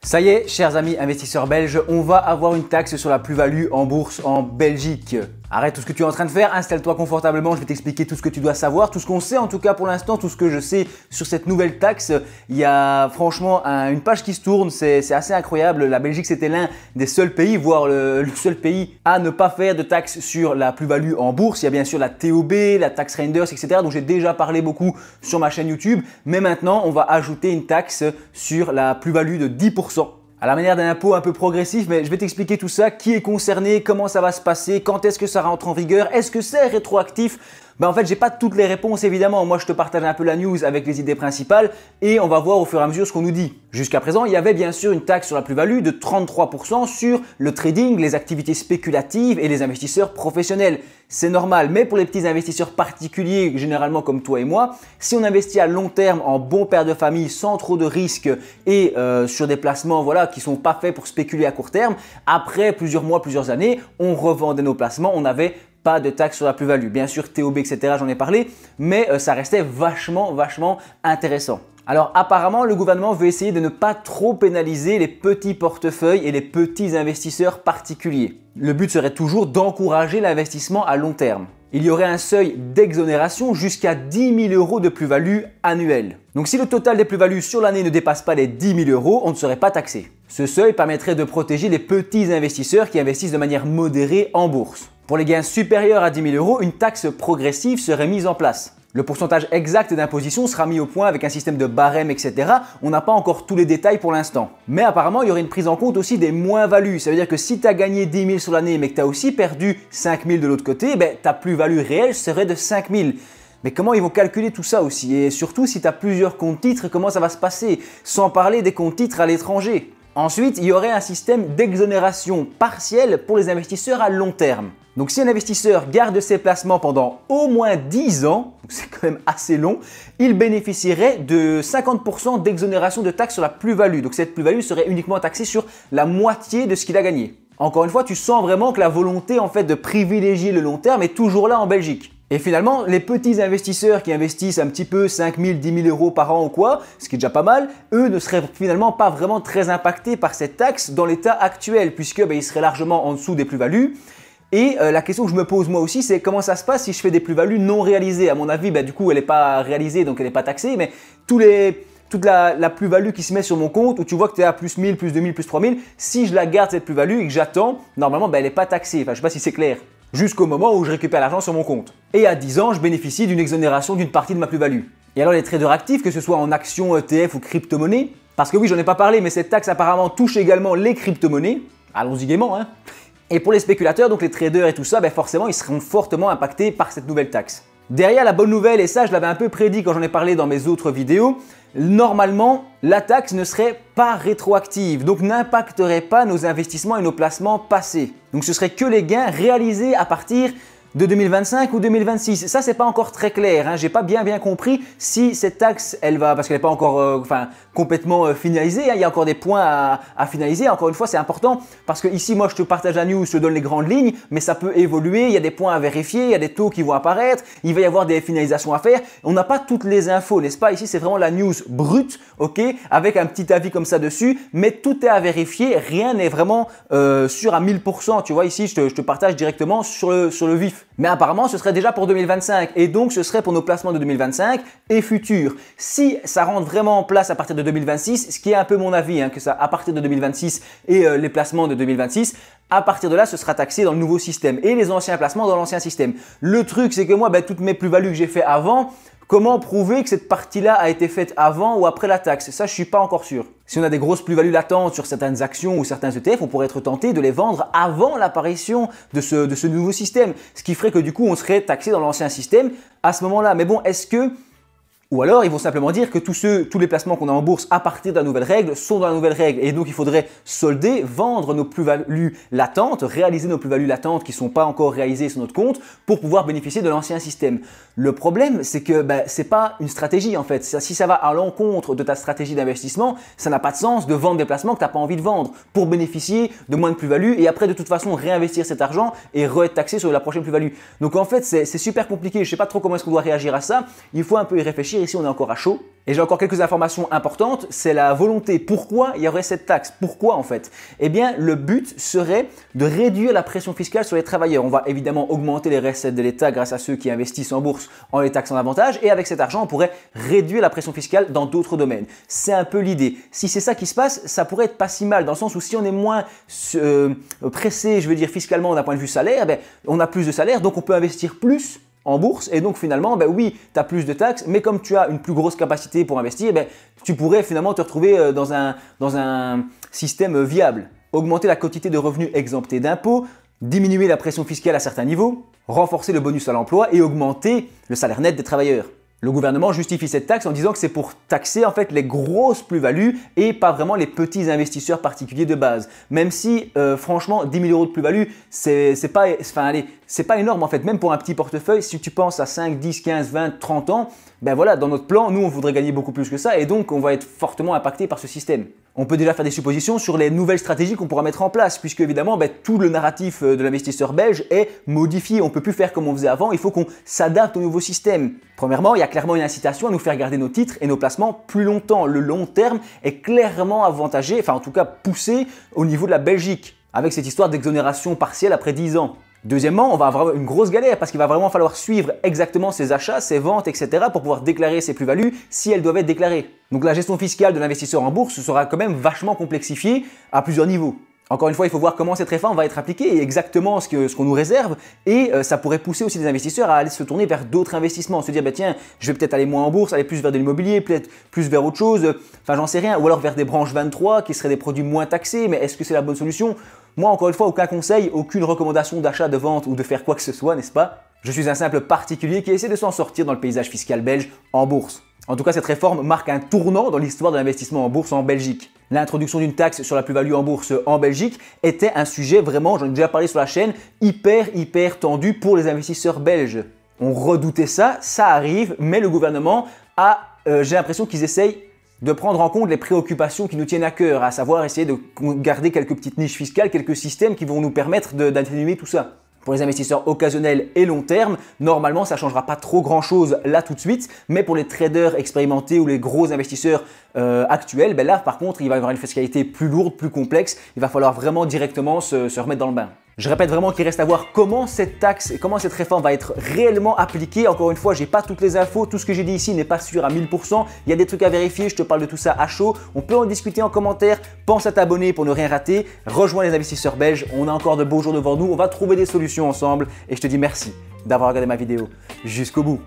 Ça y est, chers amis investisseurs belges, on va avoir une taxe sur la plus-value en bourse en Belgique. Arrête tout ce que tu es en train de faire, installe-toi confortablement, je vais t'expliquer tout ce que tu dois savoir, tout ce qu'on sait en tout cas pour l'instant, tout ce que je sais sur cette nouvelle taxe. Il y a franchement une page qui se tourne, c'est assez incroyable. La Belgique c'était l'un des seuls pays, voire le seul pays à ne pas faire de taxe sur la plus-value en bourse. Il y a bien sûr la TOB, la taxe Renders, etc. dont j'ai déjà parlé beaucoup sur ma chaîne YouTube. Mais maintenant, on va ajouter une taxe sur la plus-value de 10%. À la manière d'un impôt un peu progressif, mais je vais t'expliquer tout ça, qui est concerné, comment ça va se passer, quand est-ce que ça rentre en vigueur, est-ce que c'est rétroactif? En fait, j'ai pas toutes les réponses évidemment. Moi, je te partage un peu la news avec les idées principales et on va voir au fur et à mesure ce qu'on nous dit. Jusqu'à présent, il y avait bien sûr une taxe sur la plus-value de 33% sur le trading, les activités spéculatives et les investisseurs professionnels. C'est normal, mais pour les petits investisseurs particuliers, généralement comme toi et moi, si on investit à long terme en bon père de famille sans trop de risques et sur des placements qui sont pas faits pour spéculer à court terme, après plusieurs mois, plusieurs années, on revendait nos placements, on avait pas de taxe sur la plus-value. Bien sûr, TOB, etc., j'en ai parlé, mais ça restait vachement intéressant. Alors apparemment, le gouvernement veut essayer de ne pas trop pénaliser les petits portefeuilles et les petits investisseurs particuliers. Le but serait toujours d'encourager l'investissement à long terme. Il y aurait un seuil d'exonération jusqu'à 10 000 € de plus-value annuelle. Donc si le total des plus-values sur l'année ne dépasse pas les 10 000 €, on ne serait pas taxé. Ce seuil permettrait de protéger les petits investisseurs qui investissent de manière modérée en bourse. Pour les gains supérieurs à 10 000 €, une taxe progressive serait mise en place. Le pourcentage exact d'imposition sera mis au point avec un système de barème, etc. On n'a pas encore tous les détails pour l'instant. Mais apparemment, il y aurait une prise en compte aussi des moins-values. Ça veut dire que si tu as gagné 10 000 sur l'année, mais que tu as aussi perdu 5 000 de l'autre côté, ta plus-value réelle serait de 5 000. Mais comment ils vont calculer tout ça aussi? Et surtout, si tu as plusieurs comptes titres, comment ça va se passer? Sans parler des comptes titres à l'étranger. Ensuite, il y aurait un système d'exonération partielle pour les investisseurs à long terme. Donc si un investisseur garde ses placements pendant au moins 10 ans, c'est quand même assez long, il bénéficierait de 50% d'exonération de taxes sur la plus-value. Donc cette plus-value serait uniquement taxée sur la moitié de ce qu'il a gagné. Encore une fois, tu sens vraiment que la volonté de privilégier le long terme est toujours là en Belgique. Et finalement, les petits investisseurs qui investissent un petit peu 5 000, 10 000 € par an ou quoi, ce qui est déjà pas mal, eux ne seraient finalement pas vraiment très impactés par cette taxe dans l'état actuel puisque ils seraient largement en dessous des plus-values. Et la question que je me pose moi aussi, c'est comment ça se passe si je fais des plus-values non réalisées? À mon avis, du coup, elle n'est pas réalisée, donc elle n'est pas taxée, mais toute la plus-value qui se met sur mon compte, où tu vois que tu es à plus 1000, plus 2000, plus 3000, si je la garde cette plus-value et que j'attends, normalement, elle n'est pas taxée. Enfin, je ne sais pas si c'est clair. Jusqu'au moment où je récupère l'argent sur mon compte. Et à 10 ans, je bénéficie d'une exonération d'une partie de ma plus-value. Et alors les traders actifs, que ce soit en actions, ETF ou crypto-monnaies, parce que oui, j'en ai pas parlé, mais cette taxe apparemment touche également les crypto-monnaies. Allons-y gaiement, hein. Et pour les spéculateurs, donc les traders et tout ça, forcément, ils seront fortement impactés par cette nouvelle taxe. Derrière la bonne nouvelle, et ça je l'avais un peu prédit quand j'en ai parlé dans mes autres vidéos, normalement, la taxe ne serait pas rétroactive, donc n'impacterait pas nos investissements et nos placements passés. Donc ce serait que les gains réalisés à partir de 2025 ou 2026. Ça, c'est pas encore très clair. J'ai pas bien compris si cette taxe, elle va, parce qu'elle n'est pas encore complètement finalisée. Il y a encore des points à finaliser. Encore une fois, c'est important parce que ici, moi, je te partage la news, je te donne les grandes lignes, mais ça peut évoluer. Il y a des points à vérifier, il y a des taux qui vont apparaître, il va y avoir des finalisations à faire. On n'a pas toutes les infos, n'est-ce pas? Ici, c'est vraiment la news brute, ok, avec un petit avis comme ça dessus, mais tout est à vérifier. Rien n'est vraiment sûr à 1000%. Tu vois, ici, je te partage directement sur le vif. Mais apparemment, ce serait déjà pour 2025 et donc ce serait pour nos placements de 2025 et futurs. Si ça rentre vraiment en place à partir de 2026, ce qui est un peu mon avis, que ça à partir de 2026 et les placements de 2026, à partir de là, ce sera taxé dans le nouveau système et les anciens placements dans l'ancien système. Le truc, c'est que moi, toutes mes plus-values que j'ai fait avant, comment prouver que cette partie-là a été faite avant ou après la taxe? Ça, je ne suis pas encore sûr. Si on a des grosses plus-values latentes sur certaines actions ou certains ETF, on pourrait être tenté de les vendre avant l'apparition de ce nouveau système. Ce qui ferait que du coup, on serait taxé dans l'ancien système à ce moment-là. Mais bon, est-ce que... Ou alors, ils vont simplement dire que tous les placements qu'on a en bourse à partir de la nouvelle règle sont dans la nouvelle règle. Et donc, il faudrait solder, vendre nos plus-values latentes, réaliser nos plus-values latentes qui ne sont pas encore réalisées sur notre compte pour pouvoir bénéficier de l'ancien système. Le problème, c'est que ce n'est pas une stratégie en fait. Si ça va à l'encontre de ta stratégie d'investissement, ça n'a pas de sens de vendre des placements que tu n'as pas envie de vendre pour bénéficier de moins de plus-value et après de toute façon réinvestir cet argent et re-être taxé sur la prochaine plus-value. Donc en fait, c'est super compliqué. Je ne sais pas trop comment est-ce qu'on doit réagir à ça. Il faut un peu y réfléchir. ici on est encore à chaud. Et j'ai encore quelques informations importantes, c'est la volonté. Pourquoi il y aurait cette taxe? Pourquoi en fait? Eh bien, le but serait de réduire la pression fiscale sur les travailleurs. On va évidemment augmenter les recettes de l'État grâce à ceux qui investissent en bourse en les taxant davantage. Et avec cet argent, on pourrait réduire la pression fiscale dans d'autres domaines. C'est un peu l'idée. Si c'est ça qui se passe, ça pourrait être pas si mal dans le sens où si on est moins pressé, je veux dire fiscalement d'un point de vue salaire, ben, on a plus de salaire, donc on peut investir plus en bourse et donc finalement, ben oui, tu as plus de taxes, mais comme tu as une plus grosse capacité pour investir, ben, tu pourrais finalement te retrouver dans un système viable. Augmenter la quantité de revenus exemptés d'impôts, diminuer la pression fiscale à certains niveaux, renforcer le bonus à l'emploi et augmenter le salaire net des travailleurs. Le gouvernement justifie cette taxe en disant que c'est pour taxer en fait les grosses plus-values et pas vraiment les petits investisseurs particuliers de base. Même si franchement 10 000 € de plus-value c'est pas énorme en fait, même pour un petit portefeuille. Si tu penses à 5, 10, 15, 20, 30 ans, ben voilà, dans notre plan, nous on voudrait gagner beaucoup plus que ça et donc on va être fortement impacté par ce système. On peut déjà faire des suppositions sur les nouvelles stratégies qu'on pourra mettre en place puisque évidemment ben, tout le narratif de l'investisseur belge est modifié. On ne peut plus faire comme on faisait avant, il faut qu'on s'adapte au nouveau système. Premièrement, il y a clairement une incitation à nous faire garder nos titres et nos placements plus longtemps. Le long terme est clairement avantagé, enfin en tout cas poussé au niveau de la Belgique avec cette histoire d'exonération partielle après 10 ans. Deuxièmement, on va avoir une grosse galère parce qu'il va vraiment falloir suivre exactement ses achats, ses ventes, etc. pour pouvoir déclarer ses plus-values si elles doivent être déclarées. Donc la gestion fiscale de l'investisseur en bourse sera quand même vachement complexifiée à plusieurs niveaux. Encore une fois, il faut voir comment cette réforme va être appliquée et exactement ce qu'on nous réserve et ça pourrait pousser aussi des investisseurs à aller se tourner vers d'autres investissements, se dire bah, tiens, je vais peut-être aller moins en bourse, aller plus vers de l'immobilier, peut-être plus vers autre chose, enfin j'en sais rien, ou alors vers des branches 23 qui seraient des produits moins taxés, mais est-ce que c'est la bonne solution? Moi, encore une fois, aucun conseil, aucune recommandation d'achat, de vente ou de faire quoi que ce soit, n'est-ce pas? Je suis un simple particulier qui essaie de s'en sortir dans le paysage fiscal belge en bourse. En tout cas, cette réforme marque un tournant dans l'histoire de l'investissement en bourse en Belgique. L'introduction d'une taxe sur la plus-value en bourse en Belgique était un sujet vraiment, j'en ai déjà parlé sur la chaîne, hyper tendu pour les investisseurs belges. On redoutait ça, ça arrive, mais le gouvernement a, j'ai l'impression qu'ils essayent de prendre en compte les préoccupations qui nous tiennent à cœur, à savoir essayer de garder quelques petites niches fiscales, quelques systèmes qui vont nous permettre d'atténuer tout ça. Pour les investisseurs occasionnels et long terme, normalement ça ne changera pas trop grand chose là tout de suite, mais pour les traders expérimentés ou les gros investisseurs actuels, ben là par contre il va y avoir une fiscalité plus lourde, plus complexe, il va falloir vraiment directement se remettre dans le bain. Je répète vraiment qu'il reste à voir comment cette taxe et comment cette réforme va être réellement appliquée. Encore une fois, je n'ai pas toutes les infos, tout ce que j'ai dit ici n'est pas sûr à 1000%. Il y a des trucs à vérifier, je te parle de tout ça à chaud. On peut en discuter en commentaire. Pense à t'abonner pour ne rien rater. Rejoins les investisseurs belges, on a encore de beaux jours devant nous. On va trouver des solutions ensemble et je te dis merci d'avoir regardé ma vidéo jusqu'au bout.